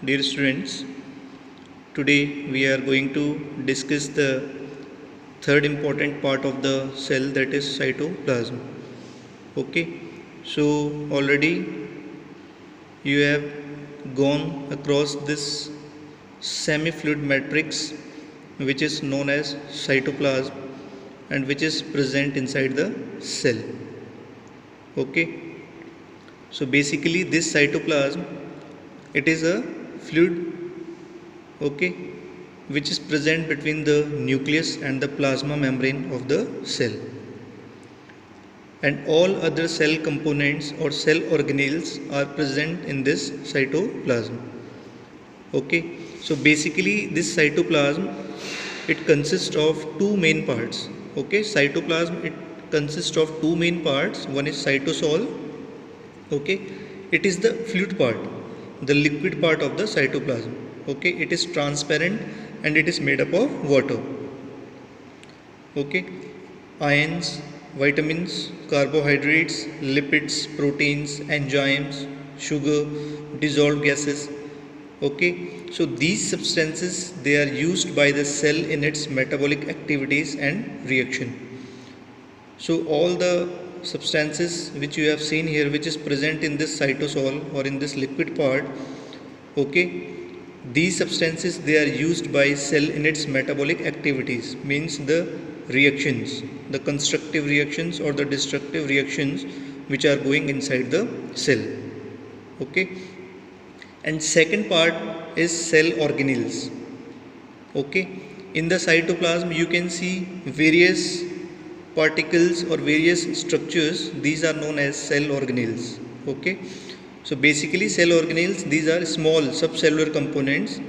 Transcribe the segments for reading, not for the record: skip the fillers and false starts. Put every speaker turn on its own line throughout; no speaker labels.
Dear students, today we are going to discuss the third important part of the cell, that is cytoplasm. Okay, so already you have gone across this semi-fluid matrix which is known as cytoplasm and which is present inside the cell. Okay, so basically this cytoplasm, it is a fluid, okay, which is present between the nucleus and the plasma membrane of the cell, and all other cell components or cell organelles are present in this cytoplasm. Okay, so basically this cytoplasm, it consists of two main parts. Okay, cytoplasm, it consists of two main parts. One is cytosol. Okay, it is the fluid part, the liquid part of the cytoplasm. Okay, it is transparent and it is made up of water. Okay, ions, vitamins, carbohydrates, lipids, proteins, enzymes, sugar, dissolved gases. Okay, so these substances, they are used by the cell in its metabolic activities and reaction. So all the substances which you have seen here, which is present in this cytosol or in this liquid part, okay, these substances, they are used by cell in its metabolic activities, means the reactions, the constructive reactions or the destructive reactions which are going inside the cell. Okay, and second part is cell organelles. Okay, in the cytoplasm you can see various particles or various structures. These are known as cell organelles. Okay, so basically cell organelles, these are small subcellular components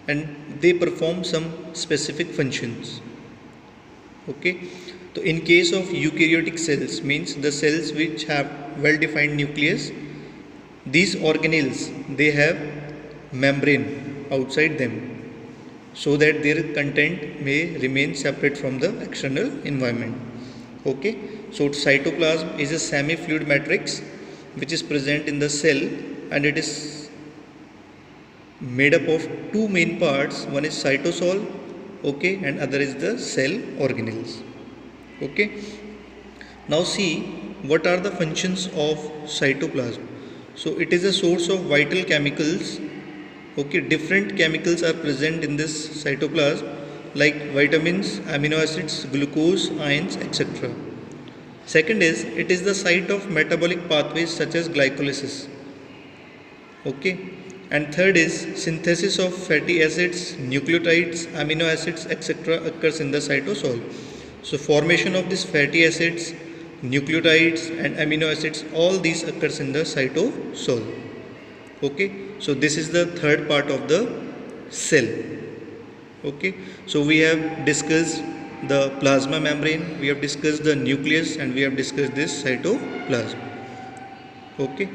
and they perform some specific functions. Okay, so in case of eukaryotic cells, means the cells which have well defined nucleus, these organelles, they have membrane outside them so that their content may remain separate from the external environment. Okay, so cytoplasm is a semi-fluid matrix which is present in the cell and it is made up of two main parts. One is cytosol, okay, and other is the cell organelles. Okay, now see what are the functions of cytoplasm. So it is a source of vital chemicals. Okay, different chemicals are present in this cytoplasm like vitamins, amino acids, glucose, ions, etc. Second is, it is the site of metabolic pathways such as glycolysis. Okay, and third is, synthesis of fatty acids, nucleotides, amino acids, etc. occurs in the cytosol. So formation of these fatty acids, nucleotides and amino acids, all these occurs in the cytosol. Okay, so this is the third part of the cell. Okay, so we have discussed the plasma membrane, we have discussed the nucleus, and we have discussed this cytoplasm. Okay.